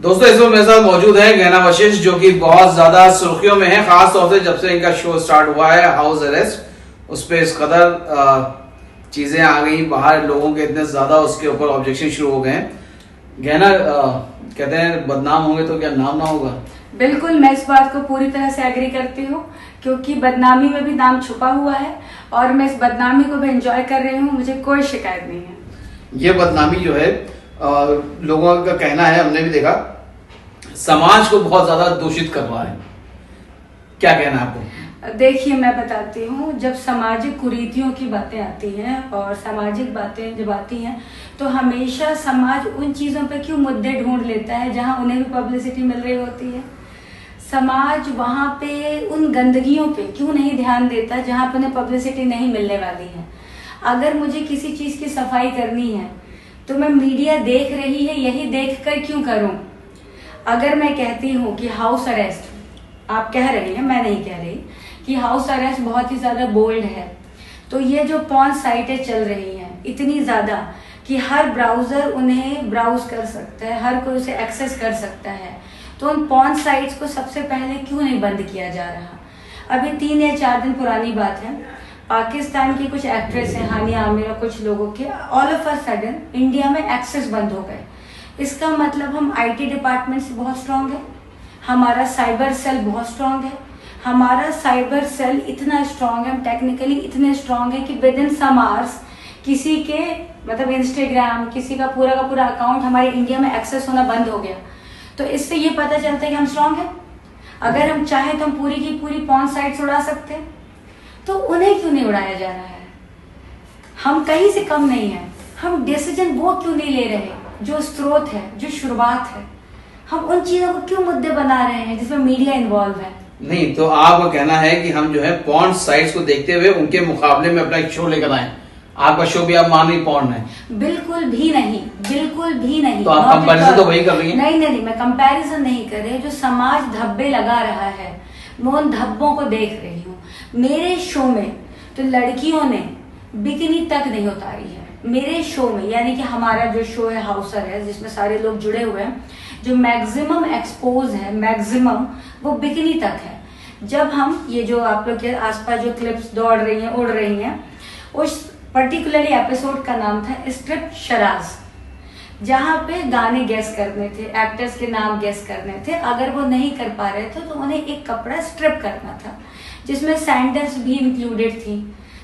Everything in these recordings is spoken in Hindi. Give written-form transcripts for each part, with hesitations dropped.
दोस्तों इस वक्त मेरे साथ मौजूद है गहना वशिष्ठ, जो कि बहुत ज्यादा सुर्खियों में है, खास तौर से जब से इनका शो स्टार्ट हुआ है हाउस अरेस्ट। उस पर इस कदर चीजें आ गई बाहर, लोगों के इतने ज्यादा उसके ऊपर ऑब्जेक्शन शुरू हो गए हैं। गहना कहते हैं बदनाम होंगे तो क्या नाम ना होगा। बिल्कुल, मैं इस बात को पूरी तरह से एग्री करती हूँ, क्योंकि बदनामी में भी नाम छुपा हुआ है और मैं इस बदनामी को भी एंजॉय कर रही हूँ। मुझे कोई शिकायत नहीं है। ये बदनामी जो है लोगों का कहना है, हमने भी देखा, समाज को बहुत ज्यादा दूषित कर रहा है। क्या कहना है आपको? देखिए, मैं बताती हूँ, जब सामाजिक कुरीतियों की बातें आती हैं और सामाजिक बातें जब आती हैं तो हमेशा समाज उन चीज़ों पे क्यों मुद्दे ढूंढ लेता है जहाँ उन्हें भी पब्लिसिटी मिल रही होती है। समाज वहाँ पे उन गंदगियों पे क्यों नहीं ध्यान देता जहाँ पे उन्हें पब्लिसिटी नहीं मिलने वाली है। अगर मुझे किसी चीज़ की सफाई करनी है तो मैं मीडिया देख रही है यही देख कर क्यों करूँ। अगर मैं कहती हूँ कि हाउस अरेस्ट, आप कह रही हैं, मैं नहीं कह रही, कि हाउस अरेस्ट बहुत ही ज़्यादा बोल्ड है, तो ये जो पॉर्न साइटें चल रही हैं इतनी ज़्यादा कि हर ब्राउज़र उन्हें ब्राउज कर सकता है, हर कोई उसे एक्सेस कर सकता है, तो उन पॉर्न साइट्स को सबसे पहले क्यों नहीं बंद किया जा रहा। अभी 3 या 4 दिन पुरानी बात है, पाकिस्तान की कुछ एक्ट्रेस हैं, हानिया आमिर और कुछ लोगों के all of a sudden India में एक्सेस बंद हो गए। इसका मतलब हम आईटी डिपार्टमेंट से बहुत स्ट्रांग है, हमारा साइबर सेल बहुत स्ट्रांग है, हमारा साइबर सेल इतना स्ट्रांग है, हम टेक्निकली इतने स्ट्रांग है कि विद इन सम आवर्स किसी के मतलब इंस्टाग्राम, किसी का पूरा अकाउंट हमारे इंडिया में एक्सेस होना बंद हो गया। तो इससे ये पता चलता है कि हम स्ट्रांग हैं। अगर हम चाहें तो हम पूरी की पूरी पॉर्न साइट्स उड़ा सकते हैं, तो उन्हें क्यों नहीं उड़ाया जा रहा है। हम कहीं से कम नहीं है, हम डिसीजन वो क्यों नहीं ले रहे जो स्रोत है, जो शुरुआत है। हम उन चीजों को क्यों मुद्दे बना रहे हैं जिसमें मीडिया इन्वॉल्व है। नहीं तो आपका कहना है कि हम जो है पॉर्न साइट्स को देखते हुए उनके मुकाबले में अपना एक शो लेकर आए। आपका शो भी आप मान रही पॉर्न है? बिल्कुल भी नहीं, बिल्कुल भी नहीं। तो आप कंपैरिजन तो वही कर रही हैं? नहीं, मैं कंपैरिजन नहीं कर रही। जो समाज धब्बे लगा रहा है मैं उन धब्बों को देख रही हूँ। मेरे शो में तो लड़कियों ने बिकिनी तक नहीं उतारी है। मेरे शो में, यानी कि हमारा जो शो है हाउस अरेस्ट, जिसमें सारे लोग जुड़े हुए हैं, जो मैक्सिमम एक्सपोज है, मैक्सिमम वो बिकिनी तक है। जब हम ये जो आप लोग के आसपास जो क्लिप्स दौड़ रही हैं, उड़ रही हैं, उस पर्टिकुलरली एपिसोड का नाम था स्ट्रिप शराज, जहाँ पे गाने गेस करने थे, एक्टर्स के नाम गेस करने थे। अगर वो नहीं कर पा रहे थे तो उन्हें एक कपड़ा स्ट्रिप करना था, जिसमें सैंडल्स भी इंक्लूडेड थी,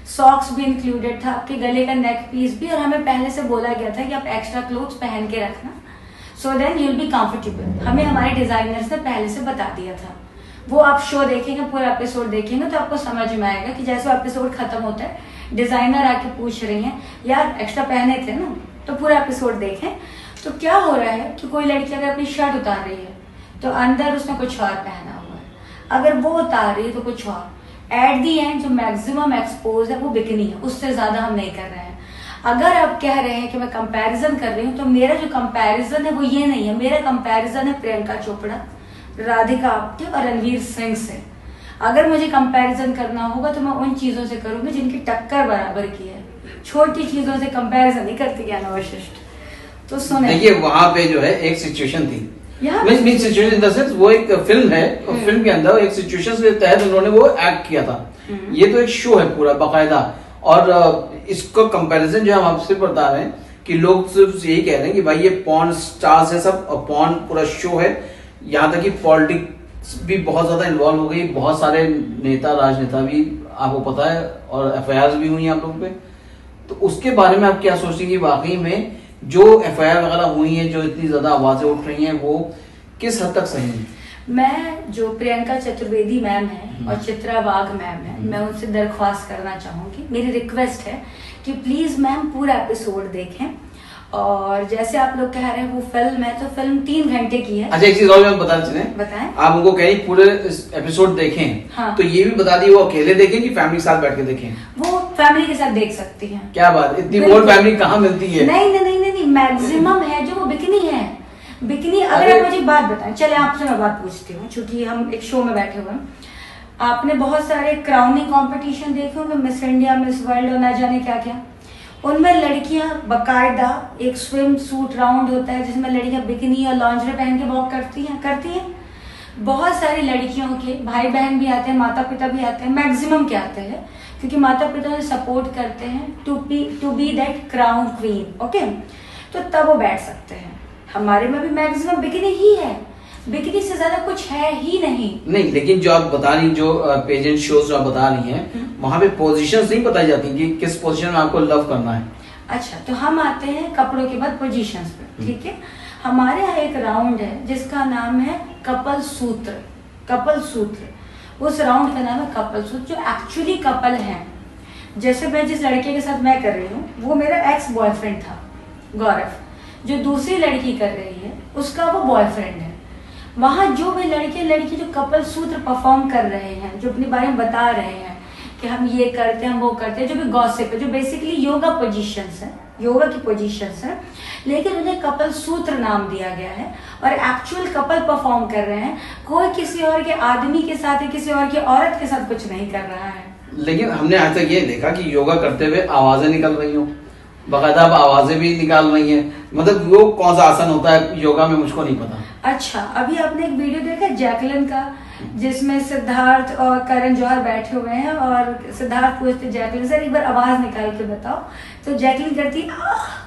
सॉक्स भी इंक्लूडेड था, आपके गले का नेक पीस भी, और हमें पहले से बोला गया था कि आप एक्स्ट्रा क्लोथ्स पहन के रखना, so then you will be comfortable. हमें हमारे डिजाइनर्स ने पहले से बता दिया था। वो आप शो देखेंगे, पूरा एपिसोड देखेंगे तो आपको समझ में आएगा कि जैसे एपिसोड खत्म होता है, डिजाइनर आके पूछ रही हैं यार एक्स्ट्रा पहने थे ना, तो पूरा एपिसोड देखें। तो क्या हो रहा है कि कोई लड़की अगर अपनी शर्ट उतार रही है तो अंदर उसने कुछ और पहना हुआ है, अगर वो उतार रही है तो कुछ और। एट दी एंड जो मैक्सिमम एक्सपोज है वो बिकनी है, उससे ज्यादा हम नहीं कर रहे हैं। अगर आप कह रहे हैं कि मैं कंपैरिजन कर रही हूँ, तो मेरा जो कंपैरिजन है वो ये नहीं है। मेरा कंपैरिजन है प्रियंका चोपड़ा, राधिका आप्टे और रणवीर सिंह से। अगर मुझे कंपैरिजन करना होगा तो मैं उन चीजों से करूंगी जिनकी टक्कर बराबर की है। छोटी चीजों से कंपैरिजन नहीं करती गहना वशिष्ठ। तो सुने, देखिए वहां पे जो है एक सिचुएशन थी, सिचुएशन इन द सेंस वो एक फिल्म है और फिल्म के अंदर एक सिचुएशन के तहत उन्होंने वो एक्ट किया था। ये तो एक शो है पूरा बाकायदा, और इसको कंपैरिजन जो हम आपसे बता रहे हैं कि लोग सिर्फ यही कह रहे हैं कि भाई ये पॉर्न स्टार्स है सब, और पॉर्न पूरा शो है। यहाँ तक कि पॉलिटिक्स भी बहुत ज्यादा इन्वॉल्व हो गई, बहुत सारे नेता राजनेता भी आपको पता है, और एफआईआर भी हुई आप लोगों पे। तो उसके बारे में आप क्या सोचेंगे? वाकई में जो एफआईआर वगैरह हुई है, जो इतनी ज्यादा आवाजें उठ रही हैं, वो किस हद तक सही है? मैं जो प्रियंका चतुर्वेदी मैम है और चित्रा वाघ मैम है, मैं उनसे दरख्वास्त करना चाहूंगी, मेरी रिक्वेस्ट है कि प्लीज मैम पूरा एपिसोड देखें। और जैसे आप लोग कह रहे हैं वो फिल्म है, तो फिल्म 3 घंटे की है। अच्छा, एक चीज और मैं बताना चाहते हैं, बताएं। आप उनको कहीं पूरे एपिसोड देखें, हाँ। तो ये भी बता दी वो अकेले देखें कि फैमिली के साथ बैठ के देखें? वो फैमिली के साथ देख सकती हैं। क्या बात, इतनी बोल्ड फैमिली कहाँ मिलती है? नहीं, मैक्सिमम है जो वो बिकनी है। बिकनी, अगर आप मुझे बात बताएं, चले आपसे मैं बात पूछती हूँ, चूंकि हम एक शो में बैठे हुए हैं। आपने बहुत सारे क्राउनिंग कंपटीशन देखे होंगे, मिस इंडिया, मिस वर्ल्ड और ना जाने क्या क्या। उनमें लड़कियां बकायदा एक स्विम सूट राउंड होता है जिसमें लड़कियां बिकिनी और लॉन्जरे पहन के वॉक करती हैं। बहुत सारी लड़कियों के भाई बहन भी आते हैं, माता पिता भी आते हैं, मैक्सिमम के आते हैं, क्योंकि माता पिता उन्हें सपोर्ट करते हैं to be that crown queen. Okay, तो तब वो बैठ सकते हैं। हमारे में भी मैक्सिमम बिकिनी ही है, बिकिनी से ज्यादा कुछ है ही नहीं। लेकिन जो आप बता रही, जो पेजेंट शोज जो आप बता रही हैं, वहां पे पोजीशंस नहीं बताई जाती कि किस पोजीशन में आपको लव करना है। अच्छा, तो हम आते हैं कपड़ों के बाद पोजीशंस पे। ठीक है, हमारे यहाँ एक राउंड है जिसका नाम है कपल सूत्र। कपल सूत्र, उस राउंड का नाम है कपल सूत्र, जो एक्चुअली कपल है। जैसे मैं जिस लड़के के साथ मैं कर रही हूँ वो मेरा एक्स बॉयफ्रेंड था गौरव, जो दूसरी लड़की कर रही है उसका वो बॉयफ्रेंड है। वहां जो भी लड़के लड़की जो कपल सूत्र परफॉर्म कर रहे हैं, जो अपने बारे में बता रहे हैं कि हम ये करते हैं, हम वो करते हैं, जो भी गॉसिप है, जो बेसिकली योगा पोजीशंस है, योगा की पोजीशंस है, लेकिन उन्हें कपल सूत्र नाम दिया गया है और एक्चुअल कपल परफॉर्म कर रहे हैं। कोई किसी और के आदमी के साथ या किसी और की औरत के साथ कुछ नहीं कर रहा है। लेकिन हमने आज तक ये देखा कि योगा करते हुए आवाजें निकल रही हो, बकायदा अब आवाजें भी निकाल रही हैं। मतलब वो कौन सा आसन होता है योगा में, मुझको नहीं पता। अच्छा, अभी आपने एक वीडियो देखा जैकलिन का, जिसमें सिद्धार्थ और करण जौहर बैठे हुए हैं और सिद्धार्थ पूछते जैकलिन से एक बार आवाज निकाल के बताओ, तो जैकलिन करती आह,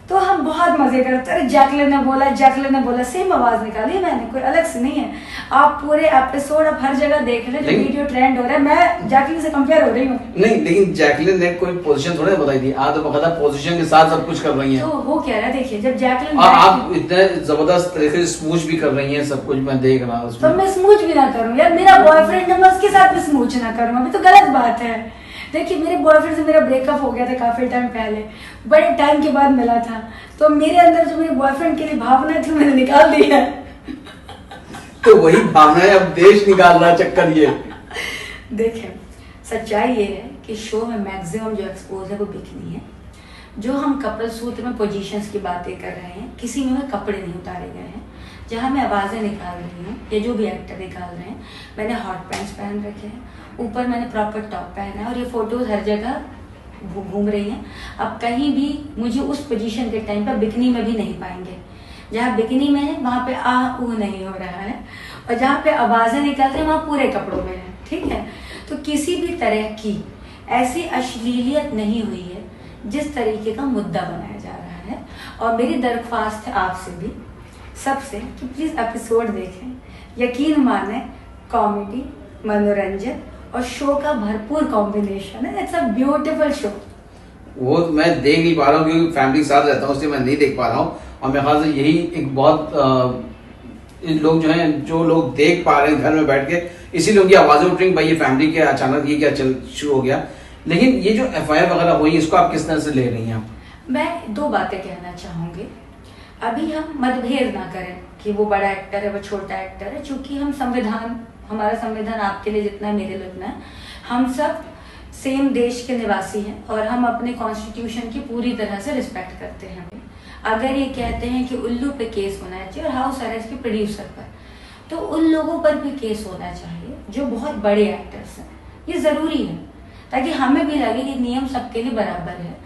तो हम बहुत मजे करते हैं। जैकलिन ने बोला, सेम आवाज निकाली मैंने, कोई अलग से नहीं है। आप पूरे एपिसोड आप हर जगह देख रहे हैं, जो वीडियो ट्रेंड हो रहा है, मैं जैकलिन से कंपेयर हो रही हूँ। नहीं, लेकिन जैकलिन ने कोई पोजीशन थोड़ी बताई थी, आप तो बकायदा पोजीशन के साथ सब कुछ कर रही हैं। तो वो कह रहा है, देखिए जब जैकलिन आप इतने जबरदस्त तरीके से स्मूच भी कर रही हैं, सब कुछ मैं देख रहा हूँ। तो मैं स्मूच भी ना करूँ यार, मेरा बॉयफ्रेंड है, मैं उसके साथ भी स्मूच ना करूँ, अभी तो गलत बात है। देखिए मेरे बॉयफ्रेंड से मेरा ब्रेकअप हो गया था काफी टाइम पहले, बड़े टाइम के बाद मिला था, तो मेरे अंदर जो मेरे बॉयफ्रेंड के लिए भावना थी मैंने निकाल दी है। तो वही भावना है, अब देश निकाल रहा चक्कर ये। देखें, सच्चाई ये है कि शो में मैक्सिमम जो एक्सपोज है वो बिकनी है। जो हम कपल सूत्र में पोजीशंस की बातें कर रहे हैं, किसी में कपड़े नहीं उतारे गए हैं। जहाँ मैं आवाजें निकाल रही हूँ या जो भी एक्टर निकाल रहे हैं, मैंने हॉट पैंट्स पहन रखे हैं, ऊपर मैंने प्रॉपर टॉप पहना है और ये फोटोज हर जगह घूम रही हैं। अब कहीं भी मुझे उस पोजीशन के टाइम पर बिकनी में भी नहीं पाएंगे। जहाँ बिकनी में है वहां पे आ ऊ नहीं हो रहा है, और जहाँ पे आवाजें निकल रही है वहां पूरे कपड़ों में है। ठीक है, तो किसी भी तरह की ऐसी अश्लीलियत नहीं हुई है जिस तरीके का मुद्दा बनाया जा रहा है। और मेरी दरख्वास्त है आपसे भी, सबसे, कि प्लीज एपिसोड देखें। यकीन माने, कॉमेडी, मनोरंजन और शो का भरपूर कॉम्बिनेशन है। It's a beautiful show. वो मैं देख नहीं पा रहा हूँ क्योंकि फैमिली के साथ रहता हूँ, इसलिए मैं नहीं देख पा रहा हूँ। और मेरे ख्याल से यही एक बहुत लोग जो हैं, जो लोग देख पा रहे हैं घर में बैठ के, इसीलिए उनकी आवाजें उठ रही भाई ये फैमिली के अचानक ये क्या चल शुरू हो गया। लेकिन ये जो FIR वगैरह हुई, इसको आप किस तरह से ले रही हैं आप? मैं दो बातें कहना चाहूंगी। अभी हम मतभेद ना करें कि वो बड़ा एक्टर है वो छोटा एक्टर है, चूंकि हम संविधान, हमारा संविधान आपके लिए जितना है मेरे लिए उतना है, हम सब सेम देश के निवासी हैं और हम अपने कॉन्स्टिट्यूशन की पूरी तरह से रिस्पेक्ट करते हैं। अगर ये कहते हैं कि उल्लू पे केस होना चाहिए और हाउस अरेस्ट के प्रोड्यूसर पर, तो उन लोगों पर भी केस होना चाहिए जो बहुत बड़े एक्टर्स हैं। ये जरूरी है ताकि हमें भी लगे कि नियम सबके लिए बराबर है।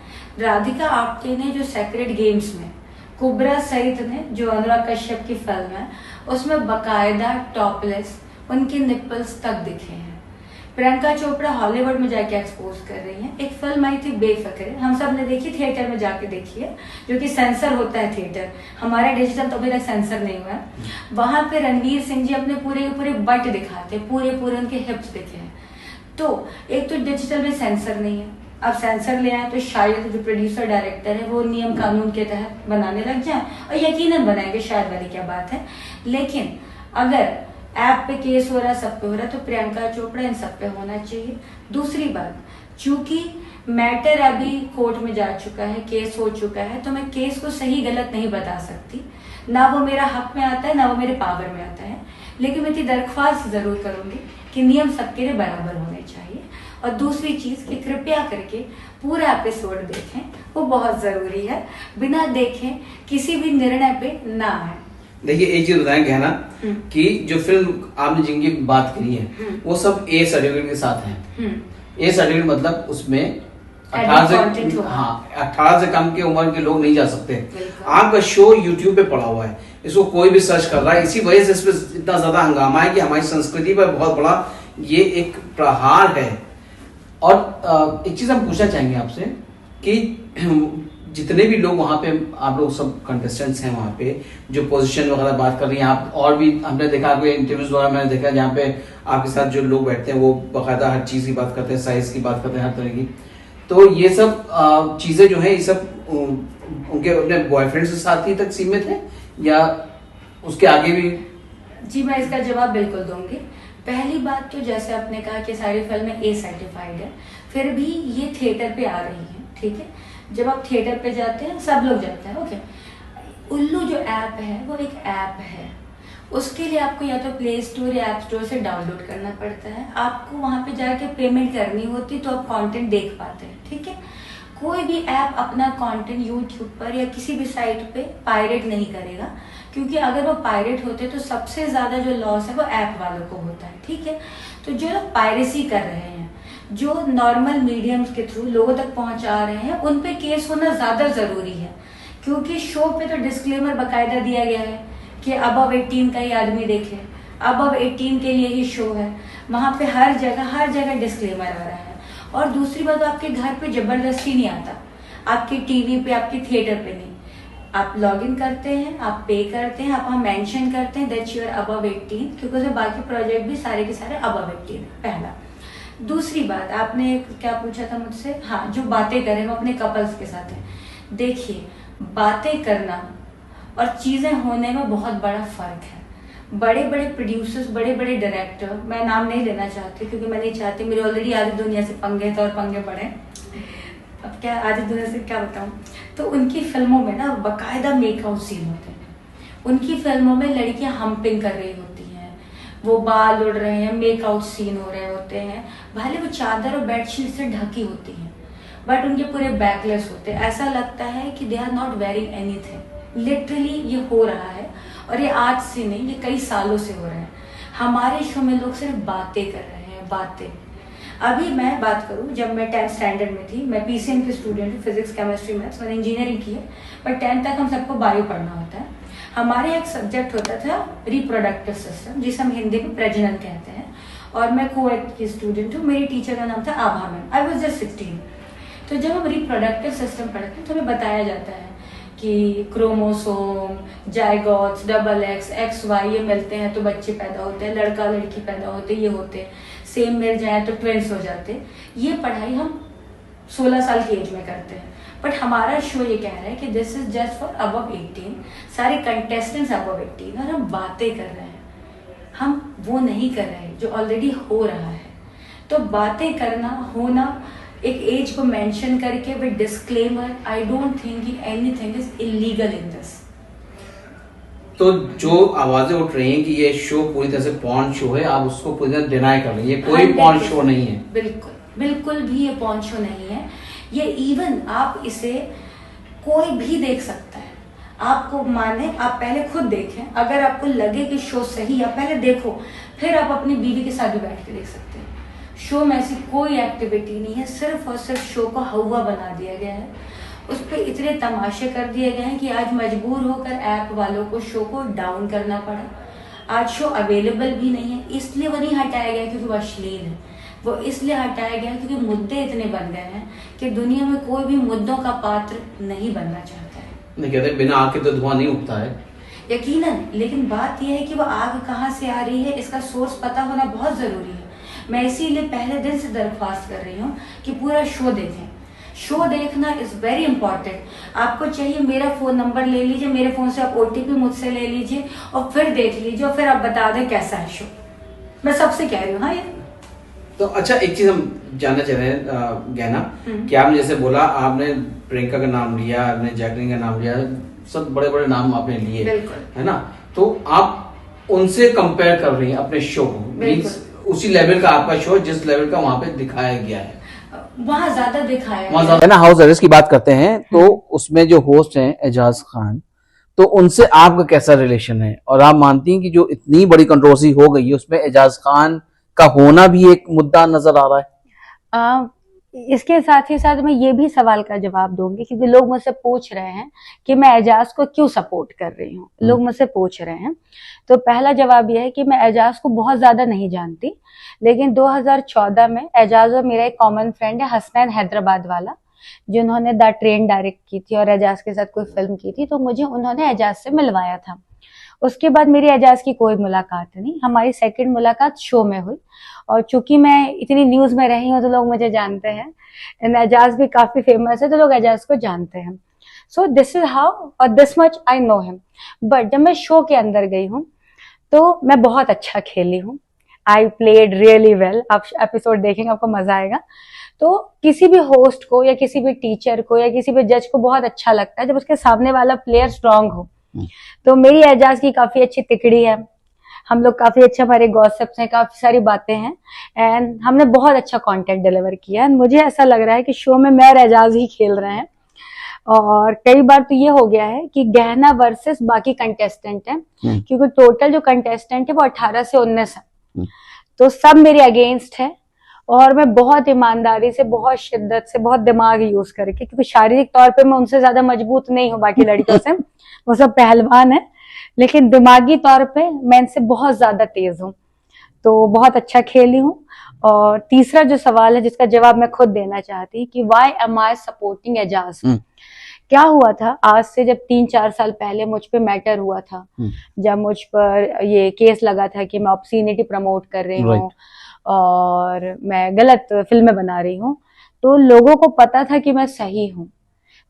राधिका आप्टे ने जो सेक्रेड गेम्स में, कुब्रा सईद ने जो अनुराग कश्यप की फिल्म है उसमें बकायदा टॉपलेस उनके निप्पल्स तक दिखे हैं। प्रियंका चोपड़ा हॉलीवुड में जाके एक्सपोज कर रही हैं। एक फिल्म आई थी बेफिक्र, हम सब ने देखी, थिएटर में जाके देखी है, जो कि सेंसर होता है थिएटर, हमारा डिजिटल तो अभी तक सेंसर नहीं हुआ है। वहां पे रणवीर सिंह जी अपने पूरे पूरे बट दिखाते हैं, पूरे पूरे उनके हिप्स दिखे हैं। तो एक तो डिजिटल में सेंसर नहीं है, अब सेंसर ले आए तो शायद जो प्रोड्यूसर डायरेक्टर है वो नियम कानून के तहत बनाने लग जाए, और यकीनन बनाएंगे, शायद वाली क्या बात है। लेकिन अगर ऐप पे केस हो रहा है, सब पे हो रहा है, तो प्रियंका चोपड़ा इन सब पे होना चाहिए। दूसरी बात, चूंकि मैटर अभी कोर्ट में जा चुका है, केस हो चुका है, तो मैं केस को सही गलत नहीं बता सकती, ना वो मेरा हक में आता है ना वो मेरे पावर में आता है। लेकिन मैं दरख्वास्त जरूर करूंगी कि नियम सबके लिए बराबर होने चाहिए। और दूसरी चीज कि कृपया करके पूरा एपिसोड देखें, वो बहुत जरूरी है, बिना देखें किसी भी निर्णय पे ना आए। देखिए एक चीज बताएं कहना कि जो फिल्म आपने जिनकी बात करी है वो सब A सर्टिफिकेट के साथ हैं। A सर्टिफिकेट मतलब उसमें content होगा। हाँ 18 से कम की उम्र के लोग नहीं जा सकते। बिल्कुल। आपका शो यूट्यूब पे पड़ा हुआ है, इसको कोई भी सर्च कर रहा है, इसी वजह से इस पे इतना ज्यादा हंगामा है कि हमारी संस्कृति पर बहुत बड़ा ये एक प्रहार है। और एक चीज हम पूछना चाहेंगे आपसे कि जितने भी लोग वहाँ पे, आप लोग सब कंटेस्टेंट्स हैं वहाँ पे, जो पोजीशन वगैरह बात कर रही हैं आप, और भी हमने देखा कोई इंटरव्यूज वगैरह मैंने देखा जहाँ पे आपके साथ जो लोग बैठते हैं वो बाकायदा हर चीज की बात करते हैं, साइज की बात करते हैं, हर तरह की। तो ये सब चीजें जो है ये सब उनके अपने बॉयफ्रेंड से साथ ही तक सीमित है या उसके आगे भी? जी मैं इसका जवाब बिल्कुल दूंगी। पहली बात तो जैसे आपने कहा कि सारी फिल्में ए सर्टिफाइड है, फिर भी ये थिएटर पे आ रही है, ठीक है। जब आप थिएटर पे जाते हैं, सब लोग जाते हैं, ओके। उल्लू जो ऐप है वो एक ऐप है, उसके लिए आपको या तो प्ले स्टोर या ऐप स्टोर से डाउनलोड करना पड़ता है, आपको वहां पे जाके पेमेंट करनी होती तो आप कंटेंट देख पाते हैं, ठीक है। कोई भी ऐप अपना कंटेंट यूट्यूब पर या किसी भी साइट पे पायरेट नहीं करेगा, क्योंकि अगर वो पायरेट होते तो सबसे ज्यादा जो लॉस है वो ऐप वालों को होता है, ठीक है। तो जो लोग पायरेसी कर रहे हैं, जो नॉर्मल मीडियम्स के थ्रू लोगों तक पहुंचा रहे हैं, उन पे केस होना ज्यादा जरूरी है, क्योंकि शो पे तो डिस्क्लेमर बकायदा दिया गया है कि अबव 18 का ही आदमी देखे, अबव 18 के लिए ही शो है। वहां पे हर जगह डिस्क्लेमर आ रहा है। और दूसरी बात, आपके घर पे जबरदस्ती नहीं आता, आपके टीवी पे, आपके थिएटर पे नहीं। आप लॉग इन करते हैं, आप पे करते हैं, आप वहाँ मेंशन करते हैं दैट यू आर अबव 18, क्योंकि बाकी प्रोजेक्ट भी सारे के सारे अबव 18 है, पहला। दूसरी बात, आपने क्या पूछा था मुझसे, हाँ जो बातें करें वो अपने कपल्स के साथ है। देखिए, बातें करना और चीजें होने में बहुत बड़ा फर्क है। बड़े बड़े प्रोड्यूसर्स, बड़े बड़े डायरेक्टर, मैं नाम नहीं लेना चाहती क्योंकि मैं नहीं चाहती, मेरे ऑलरेडी आधी दुनिया से पंगे थे और पंगे बढ़े, अब क्या आधी दुनिया से क्या बताऊं। तो उनकी फिल्मों में ना बाकायदा मेकआउट सीन होते हैं, उनकी फिल्मों में लड़कियां हम्पिंग कर रही होती हैं, वो बाल उड़ रहे हैं, मेकआउट सीन हो रहे होते हैं, भले वो चादर और बेडशीट से ढकी होती हैं, बट उनके पूरे बैकलेस होते हैं, ऐसा लगता है कि they are not wearing anything. Literally ये हो रहा है, और ये आज से नहीं, ये कई सालों से हो रहा है। हमारे शो में लोग सिर्फ बातें कर रहे हैं, बातें। अभी मैं बात करूं, जब मैं 10th स्टैंडर्ड में थी, मैं पीसीएम की स्टूडेंट हूँ, फिजिक्स केमिस्ट्री मैथ्स, मैंने इंजीनियरिंग की है, बट 10th तक हम सबको बायो पढ़ना होता है। हमारे एक सब्जेक्ट होता था रिप्रोडक्टिव सिस्टम, जिसे हम हिंदी में प्रजनन कहते हैं, और मैं कोएड की स्टूडेंट हूँ, मेरी टीचर का नाम था आभा मैम, आई वॉज जस्ट 16। तो जब हम रिप्रोडक्टिव सिस्टम पढ़ते हैं तो हमें बताया जाता है कि chromosome, zygotes, double X, X Y ये मिलते हैं तो बच्चे पैदा होते हैं, लड़का लड़की पैदा होते हैं, ये होते हैं, सेम मिल जाए तो ट्विंस हो जाते हैं। ये पढ़ाई हम 16 साल की एज में करते हैं, बट हमारा शो ये कह रहा है कि this is just for above 18, सारे कंटेस्टेंट्स अबव 18, और हम बातें कर रहे हैं, हम वो नहीं कर रहे जो ऑलरेडी हो रहा है। तो बातें करना, होना, एक एज को मेंशन करके with disclaimer, I don't think anything is illegal in this. तो जो आवाजें उठ रही हैं कि ये शो पूरी तरह से पॉर्न शो है, आप उसको पूरी तरह डिनाई कर रही है, कोई पॉर्न शो नहीं है। बिल्कुल बिल्कुल भी ये पॉर्न शो नहीं है। ये इवन आप इसे कोई भी देख सकता है, आपको माने, आप पहले खुद देखें, अगर आपको लगे कि शो सही है पहले देखो, फिर आप अपनी बीवी के साथ भी बैठ के देख सकते हैं। शो में ऐसी कोई एक्टिविटी नहीं है, सिर्फ और सिर्फ शो को हवा बना दिया गया है, उस पर इतने तमाशे कर दिए गए हैं कि आज मजबूर होकर ऐप वालों को शो को डाउन करना पड़ा। आज शो अवेलेबल भी नहीं है, इसलिए वो नहीं हटाया गया क्योंकि वो अश्लील है, वो इसलिए हटाया गया क्योंकि मुद्दे इतने बन गए हैं कि दुनिया में कोई भी मुद्दों का पात्र नहीं बनना चाहता है। नहीं कहते बिना आग के तो धुआं नहीं उठता है, यकीनन, लेकिन बात यह है कि वो आग कहाँ से आ रही है, इसका सोर्स पता होना बहुत जरूरी है। मैं इसीलिए पहले दिन से दरख्वास्त कर रही हूँ कि पूरा शो देखें। शो देखना इज वेरी इंपॉर्टेंट। आपको चाहिए मेरा फोन नंबर ले लीजिए, मेरे फोन से आप ओटीपी मुझसे ले लीजिए और फिर देख लीजिए और फिर आप बता दें कैसा है शो। मैं सबसे कह रही हूँ। हाँ, ये तो अच्छा, एक चीज हम जानना चाह रहे हैं गहना, कि आपने जैसे बोला, आपने प्रियंका का नाम लिया, आपने जैकलिन का नाम लिया, सब बड़े बड़े नाम आपने लिए, है ना, तो आप उनसे कंपेयर कर रही हैं अपने शो को, मींस उसी लेवल का आपका शो जिस लेवल का वहां पे दिखाया गया है, वहां ज्यादा दिखाया है ना। हाउस अरेस्ट की बात करते हैं तो उसमें जो होस्ट हैं एजाज खान, तो उनसे आपका कैसा रिलेशन है, और आप मानती हैं कि जो इतनी बड़ी कंट्रोवर्सी हो गई है उसमें एजाज खान का होना भी एक मुद्दा नजर आ रहा है? इसके साथ ही साथ मैं ये भी सवाल का जवाब दूंगी, क्योंकि लोग मुझसे पूछ रहे हैं कि मैं एजाज को क्यों सपोर्ट कर रही हूँ, लोग मुझसे पूछ रहे हैं। तो पहला जवाब यह है कि मैं एजाज को बहुत ज्यादा नहीं जानती, लेकिन 2014 में एजाज और मेरा एक कॉमन फ्रेंड है हसनैन हैदराबाद वाला, जिन्होंने द ट्रेन डायरेक्ट की थी और एजाज के साथ कोई फिल्म की थी, तो मुझे उन्होंने एजाज से मिलवाया था। उसके बाद मेरी एजाज की कोई मुलाकात नहीं, हमारी सेकंड मुलाकात शो में हुई। और चूंकि मैं इतनी न्यूज में रही हूँ तो लोग मुझे जानते हैं, एजाज भी काफी फेमस है तो लोग एजाज को जानते हैं। सो दिस इज हाउ और this much I know him. But जब मैं शो के अंदर गई हूँ तो मैं बहुत अच्छा खेली हूँ, आई प्लेड रियली वेल। आप एपिसोड देखेंगे आपको मजा आएगा। तो किसी भी होस्ट को या किसी भी टीचर को या किसी भी जज को बहुत अच्छा लगता है जब उसके सामने वाला प्लेयर स्ट्रांग हो। तो मेरी एजाज की काफी अच्छी तिकड़ी है, हम लोग काफी अच्छे, हमारे गॉसिप्स हैं, काफी सारी बातें हैं एंड हमने बहुत अच्छा कंटेंट डिलीवर किया है। मुझे ऐसा लग रहा है कि शो में मैं और एजाज ही खेल रहे हैं। और कई बार तो ये हो गया है कि गहना वर्सेस बाकी कंटेस्टेंट हैं, क्योंकि टोटल जो कंटेस्टेंट है वो 18 से 19 है, तो सब मेरे अगेंस्ट है। और मैं बहुत ईमानदारी से, बहुत शिद्दत से, बहुत दिमाग यूज करके, क्योंकि शारीरिक तौर पे मैं उनसे ज्यादा मजबूत नहीं हूँ बाकी लड़कियों से, वो सब पहलवान है, लेकिन दिमागी तौर पे मैं इनसे बहुत ज्यादा तेज हूँ। तो बहुत अच्छा खेली हूँ। और तीसरा जो सवाल है जिसका जवाब मैं खुद देना चाहती कि वाई एम आई सपोर्टिंग एजाज। क्या हुआ था आज से जब 3-4 साल पहले मुझ पे मैटर हुआ था, जब मुझ पर ये केस लगा था कि मैं ऑब्सीनिटी प्रमोट कर रही हूँ और मैं गलत फिल्में बना रही हूँ, तो लोगों को पता था कि मैं सही हूँ।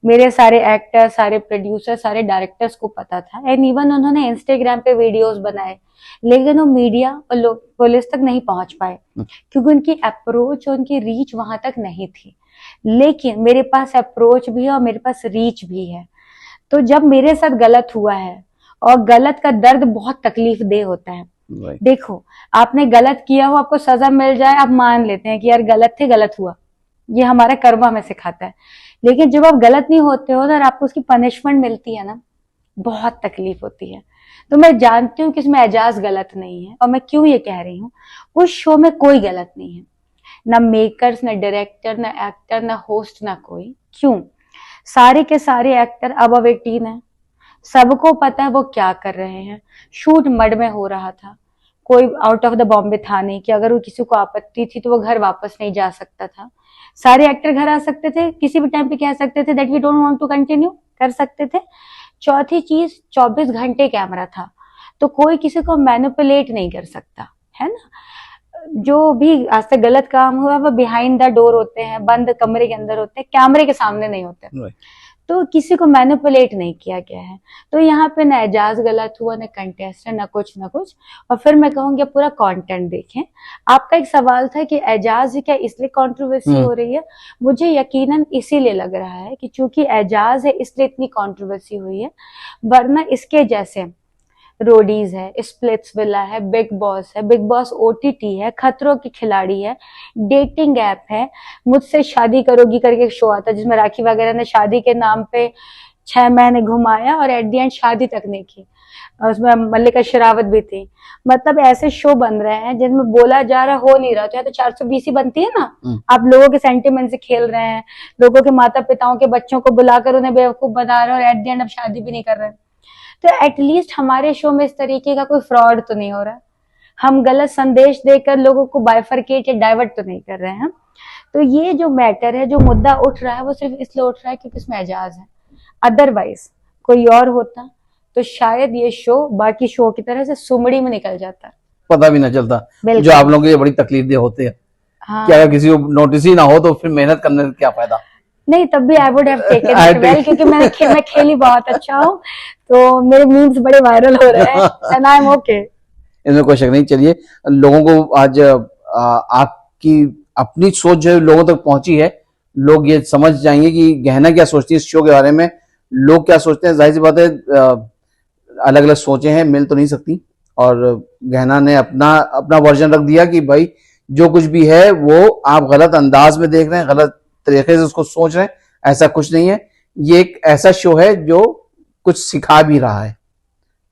मेरे सारे एक्टर, सारे प्रोड्यूसर, सारे डायरेक्टर्स को पता था एंड इवन उन्होंने इंस्टाग्राम पे वीडियोस बनाए, लेकिन वो मीडिया और लोग पुलिस तक नहीं पहुंच पाए क्योंकि उनकी अप्रोच और उनकी रीच वहां तक नहीं थी। लेकिन मेरे पास अप्रोच भी है और मेरे पास रीच भी है। तो जब मेरे साथ गलत हुआ है, और गलत का दर्द बहुत तकलीफ दे होता है। देखो, आपने गलत किया हो, आपको सजा मिल जाए, आप मान लेते हैं कि यार गलत थे, गलत हुआ, ये हमारा कर्म हमें सिखाता है। लेकिन जब आप गलत नहीं होते हो और आपको उसकी पनिशमेंट मिलती है ना, बहुत तकलीफ होती है। तो मैं जानती हूँ कि इसमें एजाज गलत नहीं है, और मैं क्यों ये कह रही हूँ, उस शो में कोई गलत नहीं है, ना मेकर्स, ना डायरेक्टर, ना एक्टर, ना होस्ट, ना कोई। क्यों? सारे के सारे एक्टर अबव 18 है, सबको पता है वो क्या कर रहे हैं। शूट मड में हो रहा था, कोई आउट ऑफ द बॉम्बे था नहीं कि अगर वो किसी को आपत्ति थी तो वो घर वापस नहीं जा सकता था। सारे एक्टर घर आ सकते थे, किसी भी टाइम पे कह सकते थे that we don't want to continue, कर सकते थे। चौथी चीज, 24 घंटे कैमरा था, तो कोई किसी को मैनिपुलेट नहीं कर सकता है ना। जो भी आज तक गलत काम हुआ वो बिहाइंड द डोर होते हैं, बंद कमरे के अंदर होते हैं, कैमरे के सामने नहीं होते। तो किसी को मैनिपुलेट नहीं किया गया है। तो यहाँ पे ना एजाज गलत हुआ, ना कंटेस्टेंट, ना कुछ ना कुछ। और फिर मैं कहूँगी पूरा कंटेंट देखें। आपका एक सवाल था कि एजाज क्या इसलिए कंट्रोवर्सी हो रही है। मुझे यकीनन इसीलिए लग रहा है कि चूंकि एजाज है इसलिए इतनी कंट्रोवर्सी हुई है, वरना इसके जैसे रोडीज है, स्प्लिट्सविला है, बिग बॉस ओटीटी है, खतरों के खिलाड़ी है, डेटिंग ऐप है, मुझसे शादी करोगी करके एक शो आता है जिसमें राखी वगैरह ने शादी के नाम पे 6 महीने घुमाया और एट दी एंड शादी तक नहीं की, उसमें मल्लिका शेरावत भी थी। मतलब ऐसे शो बन रहे हैं जिनमें बोला जा रहा हो नहीं रहा, तो या तो 420 ही बनती है ना। आप लोगों के सेंटिमेंट से खेल रहे हैं, लोगों के माता पिताओं के बच्चों को बुलाकर उन्हें बेवकूफ बना रहे हैं और एट दी एंड अब शादी भी नहीं कर रहे हैं। तो एटलीस्ट हमारे शो में इस तरीके का कोई फ्रॉड तो नहीं हो रहा, हम गलत संदेश देकर लोगों को बाइफरकेट या डाइवर्ट तो नहीं कर रहे हैं। तो ये जो मैटर है, जो मुद्दा उठ रहा है, वो सिर्फ इसलिए उठ रहा है क्योंकि इसमें एजाज है। अदरवाइज कोई और होता तो शायद ये शो बाकी शो की तरह से सुमड़ी में निकल जाता, पता भी ना चलता, जो आप लोगों के बड़ी तकलीफ दे होते हैं। हाँ। कि अगर किसी को नोटिस ही ना हो तो फिर मेहनत करने का क्या फायदा। नहीं, तब भी I would have taken it well, क्योंकि मैं खेली बहुत अच्छा हूँ, तो मेरे मीम्स बड़े वायरल हो रहे हैं एंड आई एम ओके, इसमें कोई शक नहीं। चलिए, लोगों को आज आपकी अपनी सोच जो है लोगों तक पहुंची है, लोग ये समझ जाएंगे कि गहना क्या सोचती है इस शो के बारे में, लोग क्या सोचते हैं। जाहिर सी बात है अलग अलग सोचें हैं, मिल तो नहीं सकती, और गहना ने अपना वर्जन रख दिया कि भाई जो कुछ भी है वो आप गलत अंदाज में देख रहे हैं, गलत तरीके से उसको सोच रहे हैं, ऐसा कुछ नहीं है। ये एक ऐसा शो है जो कुछ सिखा भी रहा है,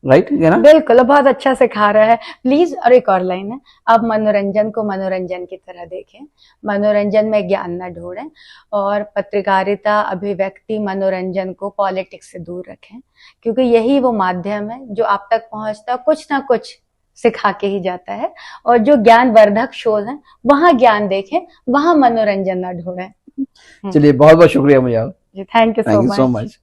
राइट है ना? बिल्कुल, बहुत अच्छा सिखा रहा है। प्लीज, और एक और लाइन है, आप मनोरंजन को मनोरंजन की तरह देखें, मनोरंजन में ज्ञान न ढूंढें, और पत्रकारिता, अभिव्यक्ति, मनोरंजन को पॉलिटिक्स से दूर रखें, क्योंकि यही वो माध्यम है जो आप तक पहुंचता कुछ ना कुछ सिखा के ही जाता है। और जो ज्ञानवर्धक शोध हैं वहां ज्ञान देखें, वहां मनोरंजन न ढूंढें। चलिए, बहुत बहुत शुक्रिया मुझे। Thank you thank you so so much. Much.